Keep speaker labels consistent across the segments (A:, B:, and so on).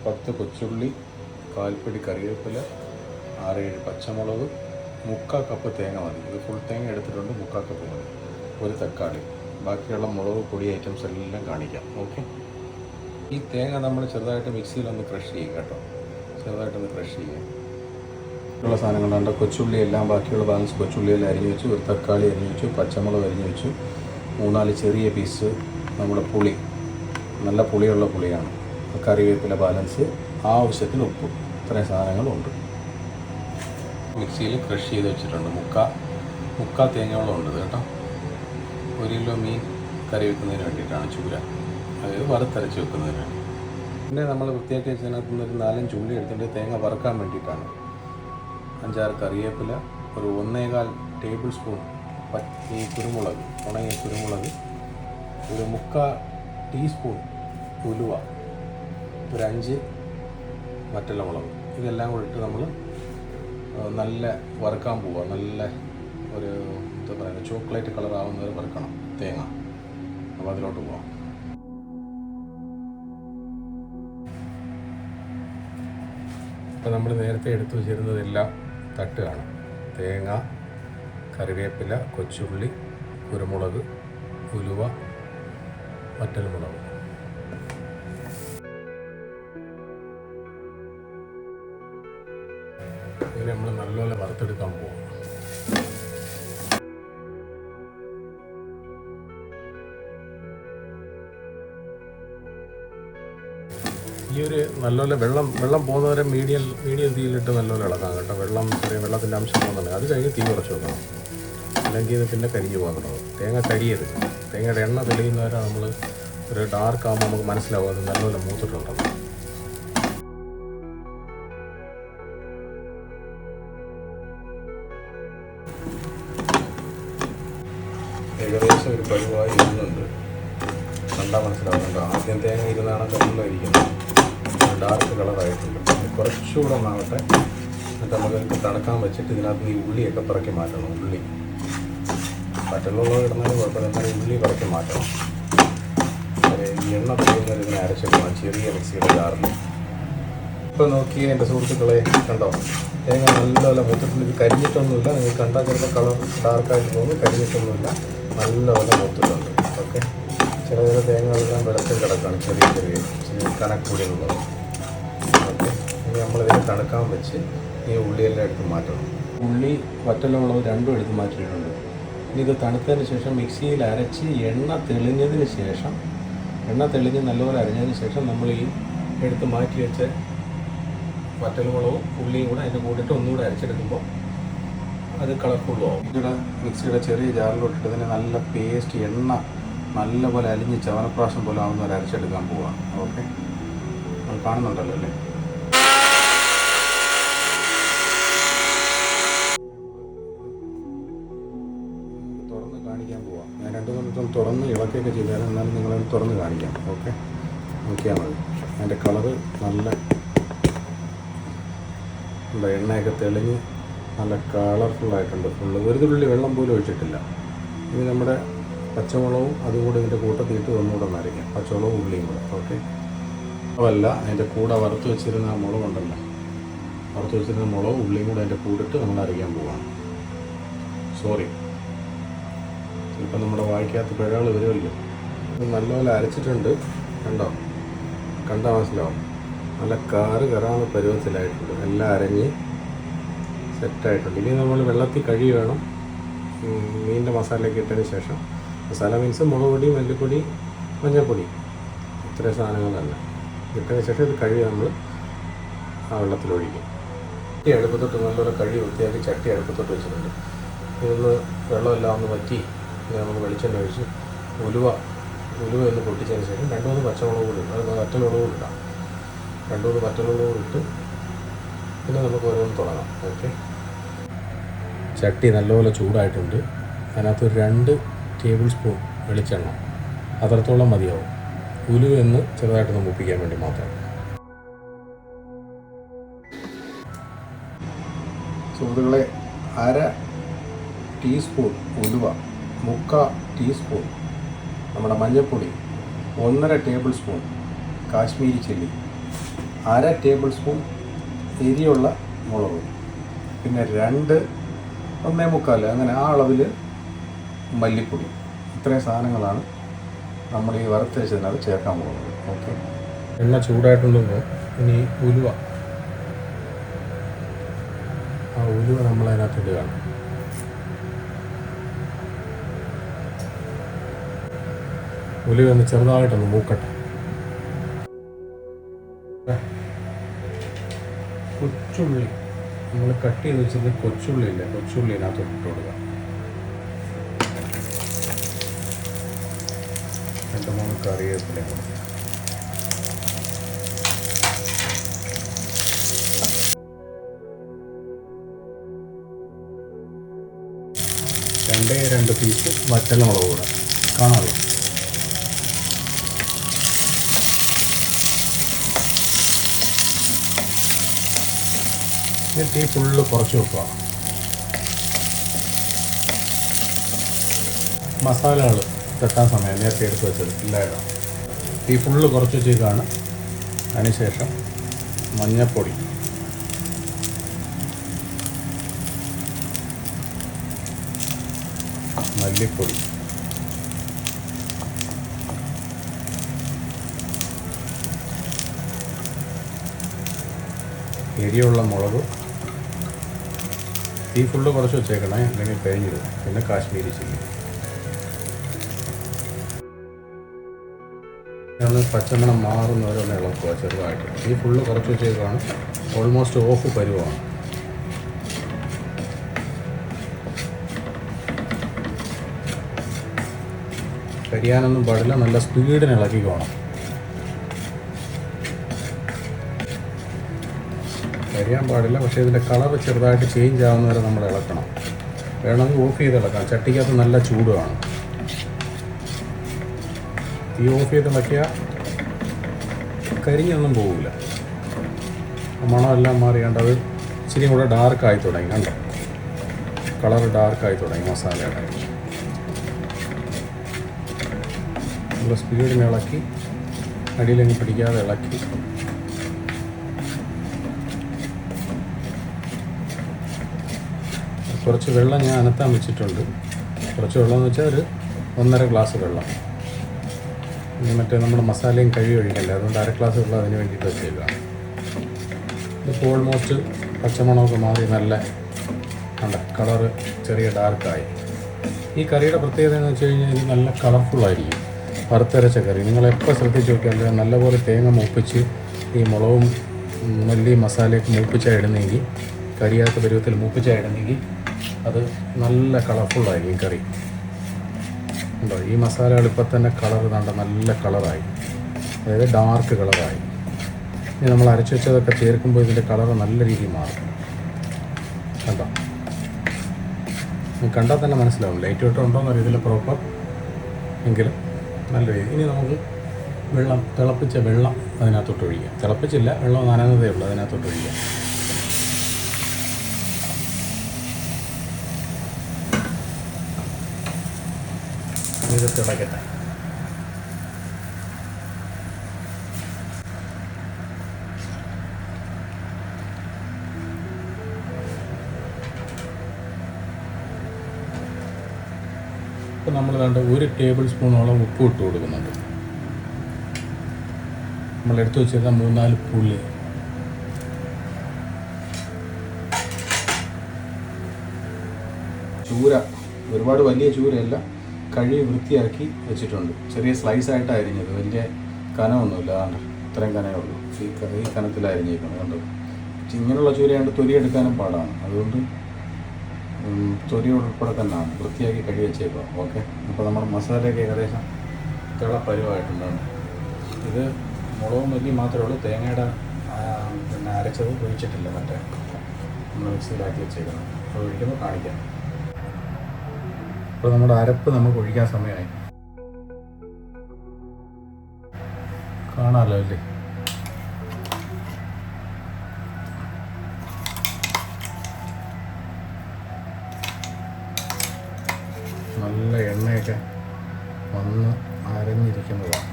A: 10 കൊച്ചുള്ളി, 1/4 പിടി കറിവേപ്പില, 6-7 പച്ചമുളക്, 3/4 കപ്പ് തേങ്ങ മതി. ഇത് ഫുൾ തേങ്ങ എടുത്തിട്ടുണ്ട്, 3/4 കപ്പ് മതി. 1 തക്കാളി. ബാക്കിയുള്ള മുളക് പൊടി ഐറ്റംസ് എല്ലാം കാണിക്കാം. ഓക്കെ. ഈ തേങ്ങ നമ്മൾ ചെറുതായിട്ട് മിക്സിയിലൊന്ന് ക്രഷ് ചെയ്യും കേട്ടോ. ചെറുതായിട്ടൊന്ന് ക്രഷ് ചെയ്യാം. ഉള്ള സാധനങ്ങളുണ്ട്. കൊച്ചുള്ളി എല്ലാം ബാക്കിയുള്ള ബാലൻസ് കൊച്ചുള്ളിയെല്ലാം അരിഞ്ഞ് വെച്ചു. 1 തക്കാളി അരിഞ്ഞ് വെച്ചു. പച്ചമുളക് അരിഞ്ഞ് വെച്ചു. 3-4 ചെറിയ പീസ് നമ്മുടെ പുളി, നല്ല പുളിയുള്ള പുളിയാണ്. കറിവേപ്പില ബാലൻസ്, ആവശ്യത്തിന് ഉപ്പ്. ഇത്രയും സാധനങ്ങളുണ്ട്. മിക്സിയിൽ ക്രഷ് ചെയ്ത് വെച്ചിട്ടുണ്ട്. മുക്കാൽ തേങ്ങയോളം ഉണ്ട് കേട്ടോ. 1 കിലോ മീൻ കറി വെക്കുന്നതിന് വേണ്ടിയിട്ടാണ് ചൂര, അതായത് വറുത്തരച്ച് വെക്കുന്നതിന് വേണ്ടി. പിന്നെ നമ്മൾ വൃത്തിയാക്കി വെച്ചതിനകത്ത് ഒരു 4-5 ഉള്ളി എടുത്തിട്ട് തേങ്ങ വറുക്കാൻ വേണ്ടിയിട്ടാണ്. 5-6 കറിവേപ്പില, ഒരു 1.25 ടേബിൾ സ്പൂൺ ഈ കുരുമുളക്, ഉണങ്ങിയ കുരുമുളക്, ഒരു 3/4 ടീസ്പൂൺ ഉലുവ, ഒരു 5 വറ്റൽമുളക്. ഇതെല്ലാം കൂടി ഇട്ട് നമ്മൾ നല്ല വറുക്കാൻ പോവുക. നല്ല ഒരു എന്താ പറയുക, ചോക്ലേറ്റ് കളർ ആവുന്നത് വറുക്കണം തേങ്ങ. അപ്പോൾ അതിലോട്ട് പോവാം. ഇപ്പോൾ നമ്മൾ നേരത്തെ എടുത്തു വെച്ചിരുന്നതെല്ലാം തട്ടുകയാണ്. തേങ്ങ, കറിവേപ്പില, കൊച്ചുള്ളി, കുരുമുളക്, ഉലുവ, വറ്റൽമുളക്. ഇങ്ങനെ നമ്മൾ നല്ലപോലെ വറുത്തെടുക്കാൻ പോകും. ഈ ഒരു നല്ലപോലെ വെള്ളം പോകുന്നവരെ മീഡിയം തീയിലിട്ട് നല്ലപോലെ ഇളക്കാം കേട്ടോ. വെള്ളത്തിൻ്റെ അംശം പോകുന്നുണ്ട്. അത് കഴിഞ്ഞ് തീ കുറച്ച് വെക്കണം, അല്ലെങ്കിൽ ഇത് പിന്നെ കരിഞ്ഞു പോകാൻ തുടങ്ങും. തേങ്ങ കരിയരുത്. തേങ്ങയുടെ എണ്ണ തെളിയുന്നവരെ നമ്മൾ ഒരു ഡാർക്ക് ആകുമ്പോൾ നമുക്ക് മനസ്സിലാവും അത് നല്ലപോലെ മൂത്തിട്ടുണ്ടെന്ന്. ഏകദേശം ഒരു പരുവായി ഇരുന്നുണ്ട്. കണ്ടാൽ മനസ്സിലാവുന്നുണ്ട്. ആദ്യം തേങ്ങ ഇരുന്നാണ് വെള്ളം ഇരിക്കുന്നത്. ഡാർക്ക് കളറായിട്ടുണ്ട്. കുറച്ചുകൂടെ ഒന്നാകട്ടെ. എന്നിട്ട് നമുക്ക് തണുക്കാൻ വെച്ചിട്ട് ഇതിനകത്ത് ഈ ഉള്ളിയൊക്കെ പിറക്കി മാറ്റണം. ഉള്ളി പറ്റുള്ളത് ഇടുന്നതിന് കുഴപ്പമില്ല, എന്നാലും ഉള്ളി പിറക്കി മാറ്റണം. ഈ എണ്ണ തെളിയുന്നവർ ഇതിനെ അരച്ചെടുക്കണം ചെറിയ മിക്സിയുടെ ജാറിൽ. ഇപ്പോൾ നോക്കി എൻ്റെ സുഹൃത്തുക്കളെ, കണ്ടോ തേങ്ങ നല്ലപോലെ മൂത്തിട്ടുണ്ട്. ഇത് കരിഞ്ഞിട്ടൊന്നുമില്ല. നിങ്ങൾ കണ്ടാൽ ചിലപ്പോൾ കളർ ഡാർക്കായിട്ട് തോന്നും. കരിഞ്ഞിട്ടൊന്നുമില്ല, നല്ലപോലെ മൂത്തിട്ടുണ്ട്. ഓക്കെ. ചില തേങ്ങകളെല്ലാം വെള്ളത്തിൽ കിടക്കുകയാണ്, ചെറിയ കനക്കൂടിയുള്ളത്. ഓക്കെ. ഇനി നമ്മളിതിനെ തണുക്കാൻ വെച്ച് ഈ ഉള്ളിയെല്ലാം എടുത്ത് മാറ്റണം. ഉള്ളി, വറ്റൽമുളക് രണ്ടും എടുത്ത് മാറ്റിയിട്ടുണ്ട്. ഇനി ഇത് തണുത്തതിന് ശേഷം മിക്സിയിൽ അരച്ച് എണ്ണ തെളിഞ്ഞ് നല്ലപോലെ അരിഞ്ഞതിന് ശേഷം നമ്മൾ ഈ എടുത്ത് മാറ്റി വെച്ച വറ്റൽമുളകും ഉള്ളിയും കൂടെ അതിൻ്റെ കൂടിയിട്ട് ഒന്നുകൂടെ അരച്ചെടുക്കുമ്പോൾ അത് കളർഫുള്ളാവും. ഇവിടെ മിക്സിയുടെ ചെറിയ ജാറിലോട്ടിട്ട് ഇതിനെ നല്ല പേസ്റ്റ് എണ്ണ നല്ലപോലെ അലിഞ്ഞ് ചവനപ്രാശം പോലെ ആവുന്നവരെ അരച്ചെടുക്കാൻ പോവാം. ഓക്കെ. അത് കാണുന്നുണ്ടല്ലോ അല്ലേ? തുറന്ന് കാണിക്കാൻ പോവാം. ഞാൻ 2 മിനിറ്റ് തുറന്ന് ഇളക്കുകയൊക്കെ ചെയ്താലും എന്നാലും നിങ്ങളത് തുറന്ന് കാണിക്കാം. ഓക്കെ. നോക്കിയാൽ മതി. അതിൻ്റെ കളറ് നല്ല എണ്ണയൊക്കെ തെളിഞ്ഞ് നല്ല കളർഫുള്ളായിട്ടുണ്ട്. ഫുള്ള് ഒരു തുള്ളി വെള്ളം പോലും ഒഴിച്ചിട്ടില്ല. ഇനി നമ്മുടെ പച്ചമുളകും അതുകൂടെ ഇതിൻ്റെ കൂട്ടത്തിയിട്ട് ഒന്നുകൂടെ നരയ്ക്കാം. പച്ചമുളകും ഉള്ളിയും കൂടെ. ഓക്കെ. അതല്ല, അതിൻ്റെ കൂടെ വറുത്ത് വെച്ചിരുന്ന ആ മുളകുണ്ടല്ലോ, വറുത്ത് വെച്ചിരുന്ന മുളകും ഉള്ളിയും കൂടെ അതിൻ്റെ കൂടിട്ട് നമ്മൾ അരയ്ക്കാൻ പോവാണ്. സോറി, ചിലപ്പോൾ നമ്മുടെ വായിക്കകത്ത് പിഴകൾ വരുമല്ലോ. ഇത് നല്ലപോലെ അരച്ചിട്ടുണ്ട്. കണ്ടാൽ മനസ്സിലാവും. നല്ല കറാന്ന് പരുവത്തിലായിട്ടുണ്ട്. എല്ലാം അരഞ്ഞ് സെറ്റായിട്ടുണ്ട്. ഇനി നമ്മൾ വെള്ളത്തിൽ കഴുകി വേണം മീനിൻ്റെ മസാലയൊക്കെ ഇട്ടതിന് ശേഷം. മസാല മീൻസ് മുളക് പൊടി, മല്ലിപ്പൊടി, മഞ്ഞൾപ്പൊടി, ഇത്രയും സാധനങ്ങൾ തന്നെ ഇട്ടതിന് ശേഷം ഇത് കഴുകി നമ്മൾ ആ വെള്ളത്തിലൊഴിക്കും. ചട്ടി അടുപ്പത്തൊട്ട് നല്ലപോലെ കഴുകി വൃത്തിയാക്കി ചട്ടി അടുപ്പത്തൊട്ട് വെച്ചിട്ടുണ്ട്. ഇതൊന്ന് വെള്ളമെല്ലാം ഒന്ന് വറ്റി നമുക്ക് വെളിച്ചെണ്ണ ഒഴിച്ച് ഉലുവ ഒന്ന് പൊട്ടിച്ചതിന് ശേഷം 2-3 പച്ചമുളക് കൂടി ഇട്ട്, അത് വറ്റൽമുളക് കൂടി ഇടാം. 2-3 വറ്റൽമുളക് കൂടി ഇട്ട് പിന്നെ നമുക്ക് ഓരോന്ന് തുടങ്ങാം. ഓക്കെ. ചട്ടി നല്ലപോലെ ചൂടായിട്ടുണ്ട്. അതിനകത്ത് 2 ടേബിൾ സ്പൂൺ വെളിച്ചെണ്ണ, അത്രത്തോളം മതിയാവും. ഉലുവയൊന്ന് ചെറുതായിട്ടൊന്ന് മുപ്പിക്കാൻ വേണ്ടി മാത്രം. സുഹൃത്തുക്കളെ, 1/2 ടീസ്പൂൺ ഉലുവ, 3/4 ടീസ്പൂൺ നമ്മുടെ മഞ്ഞൾപ്പൊടി, 1.5 tablespoon Kashmiri chilli, 1/2 tablespoon എരിയുള്ള മുളക്, പിന്നെ 1.25 അങ്ങനെ ആ അളവിൽ മല്ലിപ്പൊടി. ഇത്രയും സാധനങ്ങളാണ് നമ്മൾ ഈ വറുത്ത് വെച്ചതിനകത്ത് ചേർക്കാൻ പോകുന്നത്. ഓക്കെ, എണ്ണ ചൂടായിട്ടുണ്ടെന്ന് ഇനി ഉലുവ, ആ ഉലുവ നമ്മളതിനകത്ത് ഇടുകയാണ്. ഉലുവ ഒന്ന് ചെറുതായിട്ടൊന്ന് മൂക്കട്ടെ. കൊച്ചുള്ളി നമ്മൾ കട്ട് ചെയ്ത് വെച്ചത് കൊച്ചുള്ളി ഇല്ല, കൊച്ചുള്ളി ഇതിനകത്ത് ഇട്ട് കൊടുക്കുക. 2-3 കറിവേപ്പിലയും കൂടെ. രണ്ട് പീസ് വറ്റൽമുളക് കൂടെ കാണാമല്ലോ. തീ ഫുള്ള് കുറച്ച് വെക്കുക. മസാലകൾ തട്ടാൻ സമയം നേരത്തെ എടുത്ത് വെച്ചത് ഇല്ലായിടാം. തീ ഫുള്ള് കുറച്ച് വെച്ചേക്കാണ്. അതിനുശേഷം മഞ്ഞൾപ്പൊടി, മല്ലിപ്പൊടി, എരിയുള്ള മുളക്, തീ ഫുള്ള് കുറച്ച് വെച്ചേക്കണേ, അല്ലെങ്കിൽ കഴിഞ്ഞിടും. പിന്നെ കാശ്മീരി ചില്ലി. ഒന്ന് പച്ചമണം മാറുന്നവരൊന്ന് ഇളക്കുക ചെറുതായിട്ട്. തീ ഫുള്ള് കുറച്ച് വെച്ചേക്കാണ്. Almost of പരുവാണ്. കരിയാനൊന്നും പാടില്ല, നല്ല സ്പീഡിന് ഇളക്കിക്കോണം. കരിയാൻ പാടില്ല, പക്ഷേ ഇതിൻ്റെ കളർ ചെറുതായിട്ട് ചേഞ്ച് ആവുന്നവരെ നമ്മൾ ഇളക്കണം. വേണമെങ്കിൽ ഓഫ് ചെയ്ത് ഇളക്കാം. ചട്ടിക്കകത്ത് നല്ല ചൂടുമാണ്. തീ ഓഫ് ചെയ്ത് ഇളക്കിയാൽ കരിഞ്ഞൊന്നും പോകില്ല. മണമെല്ലാം മാറിയാണ്ട് അത് ഇച്ചിരി കൂടെ ഡാർക്കായി തുടങ്ങി. കണ്ടോ, കളർ ഡാർക്കായി തുടങ്ങി മസാലയുടെ. നല്ല സ്പീഡിന് ഇളക്കി, അടിയിലെങ്കിൽ പിടിക്കാതെ ഇളക്കി. കുറച്ച് വെള്ളം ഞാൻ അനത്താൻ വെച്ചിട്ടുണ്ട്. കുറച്ച് വെള്ളം എന്ന് വെച്ചാൽ ഒരു 1.5 ഗ്ലാസ് വെള്ളം. ഇനി മറ്റേ നമ്മുടെ മസാലയും കഴുകി ഒഴിക്കണ്ടേ, അതുകൊണ്ട് 1/2 ഗ്ലാസ് വെള്ളം അതിന് വേണ്ടിയിട്ട് വെച്ചേക്കാം. ഇതിപ്പോൾ ഓൾമോസ്റ്റ് പച്ചമണമൊക്കെ മാറി നല്ല കളറ് ചെറിയ ഡാർക്കായി. ഈ കറിയുടെ പ്രത്യേകത എന്ന് വെച്ച് കഴിഞ്ഞാൽ ഇത് നല്ല കളർഫുള്ളായിരിക്കും. വറുത്തരച്ച കറി നിങ്ങളെപ്പോൾ ശ്രദ്ധിച്ച് നോക്കിയാൽ നല്ലപോലെ തേങ്ങ മൂപ്പിച്ച് ഈ മുളകും മല്ലി മസാലയൊക്കെ മൂപ്പിച്ചാണ് ഇടുന്നെങ്കിൽ, കരിയാത്ത പരുവത്തിൽ മൂപ്പിച്ചാണ് ഇടുന്നെങ്കിൽ അത് നല്ല കളർഫുള്ളായിരിക്കും കറി. ഉണ്ടോ, ഈ മസാലകൾ ഇപ്പം തന്നെ കളർ കണ്ട നല്ല കളറായി, അതായത് ഡാർക്ക് കളറായി. ഇനി നമ്മൾ അരച്ച് വെച്ചതൊക്കെ ചേർക്കുമ്പോൾ ഇതിൻ്റെ കളർ നല്ല രീതിയിൽ മാറും. കണ്ടോ, കണ്ടാൽ തന്നെ മനസ്സിലാവും. ലൈറ്റ് ഇട്ടുണ്ടോയെന്ന് അറിയത്തില്ല പ്രോപ്പർ, എങ്കിലും നല്ല രീതി. ഇനി നമുക്ക് തിളപ്പിച്ച വെള്ളം അതിനകത്തോട്ട് ഒഴിക്കാം. തിളപ്പിച്ചില്ല, വെള്ളം നനഞ്ഞതേ ഉള്ളൂ, അതിനകത്തോട്ട് ഒഴിക്കാം. ഇത് തിളക്കട്ടെ. ഇപ്പം നമ്മൾ കണ്ട 1 ടേബിൾ സ്പൂണോളം ഉപ്പ് ഇട്ട് കൊടുക്കുന്നുണ്ട്. നമ്മളെടുത്ത് വെച്ചിരുന്ന 3-4 പുളി, ചൂര, ഒരുപാട് വലിയ ചൂരയല്ല, കഴുകി വൃത്തിയാക്കി വെച്ചിട്ടുണ്ട്. ചെറിയ സ്ലൈസായിട്ട് അരിഞ്ഞത്, വലിയ കനമൊന്നുമില്ല. അതാണ് ഇത്രയും കനമേ ഉള്ളൂ. ഈ കനത്തിൽ അരിഞ്ഞേക്കുന്നത് കണ്ടോ. ഇങ്ങനെയുള്ള ചൂരയാണ്ട് തൊലി എടുക്കാനും പാടാണ്, അതുകൊണ്ട് തൊലി ഉൾപ്പെടെ തന്നെയാണ് വൃത്തിയാക്കി കഴുകി വെച്ചേക്കുക. ഓക്കെ, അപ്പോൾ നമ്മുടെ മസാലയൊക്കെ ഏകദേശം തിളപ്പരുവായിട്ടുണ്ടാണ്. ഇത് മുളകും മല്ലി മാത്രമേ ഉള്ളൂ, തേങ്ങയുടെ പിന്നെ അരച്ചത് ഒഴിച്ചിട്ടില്ല. മറ്റേ നമ്മൾ മിക്സിയിലാക്കി വെച്ചേക്കണം, അത് ഒഴിക്കുമ്പോൾ കാണിക്കാം. അപ്പോൾ നമ്മുടെ അരപ്പ് നമുക്ക് ഒഴിക്കാൻ സമയമായി. കാണാമല്ലോ അല്ലേ. നല്ല എണ്ണയൊക്കെ വന്ന് അരഞ്ഞിരിക്കുന്നതാണ്.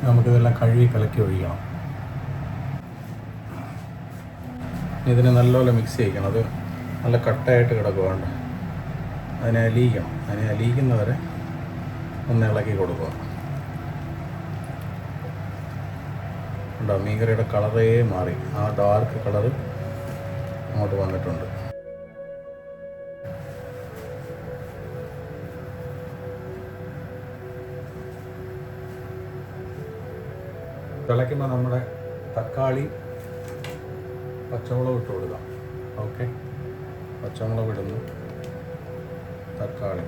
A: നമുക്കിതെല്ലാം കഴുകി കലക്കി ഒഴിക്കണം. ഇതിനെ നല്ലപോലെ മിക്സ് ചെയ്യിക്കണം. അത് നല്ല കട്ടയായിട്ട് കിടക്കുകയാണ്. അതിനെ അലിയിക്കണം. അതിനെ അലിയിക്കുന്നവരെ ഒന്ന് ഇളക്കി കൊടുക്കുക. ഉണ്ടോ, മീൻകറിയുടെ കളറേ മാറി. ആ ഡാർക്ക് കളറ് അങ്ങോട്ട് വന്നിട്ടുണ്ട്. തിളയ്ക്കുമ്പോൾ നമ്മുടെ തക്കാളി പച്ചമുളക് ഇട്ട് കൊടുക്കാം. ഓക്കെ, പച്ചമുളക് ഇടുന്നു, തക്കാളി,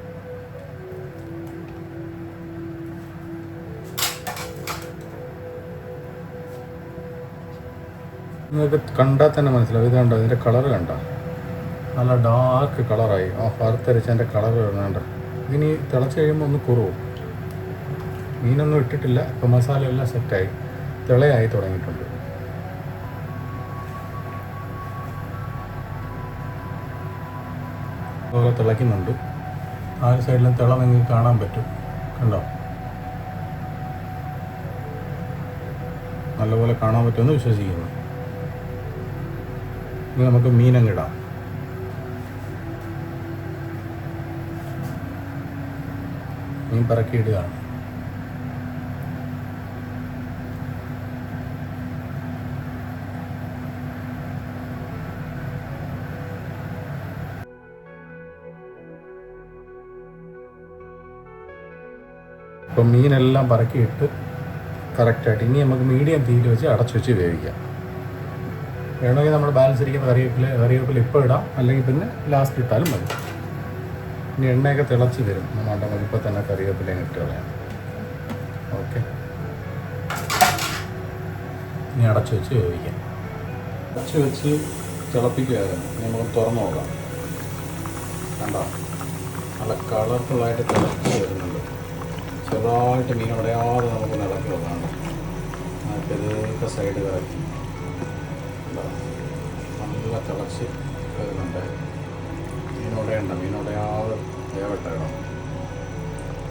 A: നിങ്ങൾക്ക് കണ്ടാൽ തന്നെ മനസ്സിലാവും. ഇത് കണ്ടോ, ഇതിൻ്റെ കളർ കണ്ട, നല്ല ഡാർക്ക് കളറായി. ആ വറുത്തരച്ചതിൻ്റെ കളർ വേണ്ട. ഇതിനി തിളച്ച് കഴിയുമ്പോൾ ഒന്ന് കുറവും. മീനൊന്നും ഇട്ടിട്ടില്ല, ഇപ്പോൾ മസാല എല്ലാം സെറ്റായി, തിളയായി തുടങ്ങിയിട്ടുണ്ട്. അതുപോലെ തിളയ്ക്കുന്നുണ്ട്. ആ ഒരു സൈഡിലും തിള നിങ്ങൾക്ക് കാണാൻ പറ്റും. കണ്ടോ, നല്ലപോലെ കാണാൻ പറ്റുമെന്ന് വിശ്വസിക്കുന്നു. ഇനി നമുക്ക് മീനങ്ങിടാം. മീൻ പറക്കിയിടുകയാണ്. അപ്പം മീനെല്ലാം പറക്കിയിട്ട് കറക്റ്റായിട്ട് ഇനി നമുക്ക് മീഡിയം തീയിൽ വെച്ച് അടച്ചു വെച്ച് വേവിക്കാം. വേണമെങ്കിൽ നമ്മൾ ബാലൻസ് ഇരിക്കുന്ന കറിവേപ്പില ഇപ്പോൾ ഇടാം, അല്ലെങ്കിൽ പിന്നെ ലാസ്റ്റ് ഇട്ടാലും മതി. ഇനി എണ്ണയൊക്കെ തിളച്ച് വരും. നമുക്ക് ഇപ്പോൾ തന്നെ കറിവേപ്പില ഇട്ട് കളയാം. ഓക്കെ, ഇനി അടച്ചു വെച്ച് വേവിക്കാം. അടച്ചു വെച്ച് തിളപ്പിക്കുകയായിരുന്നു. നമുക്ക് തുറന്നു നോക്കാം. കണ്ടോ, നല്ല കളർഫുള്ളായിട്ട് തിളച്ച് വരുന്നുണ്ട്. ചെറുതായിട്ട് മീൻ ഉടയാതെ നമുക്ക് ഇളക്കി വെക്കാം. ഇതൊക്കെ സൈഡ് കറക്കി നല്ല തിളച്ച് വരുന്നുണ്ട്. മീനുടയാതെ വേവട്ടെ വേണം.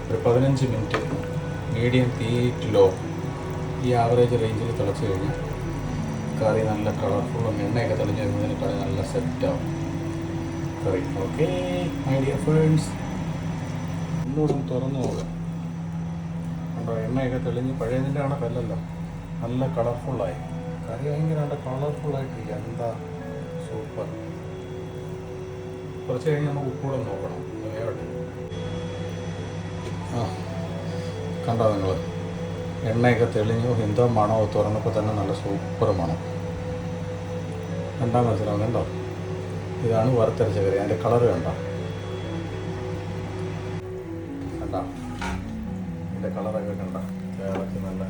A: ഒരു 15 മിനിറ്റ് മീഡിയം ടു ലോ ഈ ആവറേജ് റേഞ്ചിൽ തിളച്ച് കഴിഞ്ഞാൽ കറി നല്ല കളർഫുള്ളും എണ്ണയൊക്കെ തെളിഞ്ഞ് വരുന്നതിന് കറി നല്ല സെറ്റാവും കറി. ഓക്കെ മൈ ഡിയർ ഫ്രണ്ട്സ്, ഒന്നുകൂടെ തുറന്നു നോക്കാം. എണ്ണയൊക്കെ തെളിഞ്ഞ് പഴയതിൻ്റെ കണക്കല്ലല്ലോ, നല്ല കളർഫുള്ളായി. കറി ഭയങ്കര കളർഫുള്ളായിട്ടില്ല. എന്താ സൂപ്പർ. കുറച്ച് കഴിഞ്ഞ് നമുക്ക് ഉപ്പൂടെ നോക്കണം. വേവട്ടെ. ആ കണ്ടോ നിങ്ങൾ, എണ്ണയൊക്കെ തെളിഞ്ഞു. എന്തോ മണമോ, തുറന്നപ്പോൾ തന്നെ നല്ല സൂപ്പർ മണം. കണ്ടാൽ മനസ്സിലാവും. കണ്ടോ, ഇതാണ് വറുത്തരച്ച കറി. അതിൻ്റെ കളറ് കണ്ടോ, കണ്ടോ ഇതിൻ്റെ കളറൊക്കെ കണ്ടോ, കേരളത്തിൽ നല്ല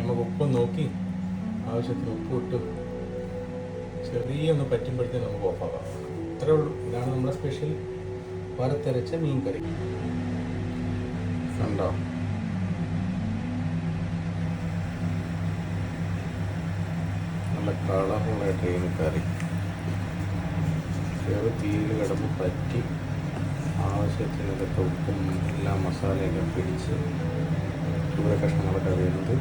A: നമുക്ക് ഉപ്പ് നോക്കി ആവശ്യത്തിന് ഉപ്പ് ഇട്ട് ചെറിയൊന്ന് പറ്റുമ്പോഴത്തേക്ക് നമുക്ക് ഓഫാക്കാം. അത്രേ ഉള്ളൂ. ഇതാണ് നമ്മുടെ സ്പെഷ്യൽ വറുത്തരച്ച മീൻ കറി. കണ്ടോ, നല്ല കളർഫുള്ളായിട്ട് ഈ കറി ചെറു തീയിൽ കിടന്ന് പറ്റി ആവശ്യത്തിന് ഇതൊക്കെ ഉപ്പും എല്ലാ മസാലയൊക്കെ പിടിച്ച് ഇവിടെ കഷ്ണങ്ങളൊക്കെ വരുന്നത്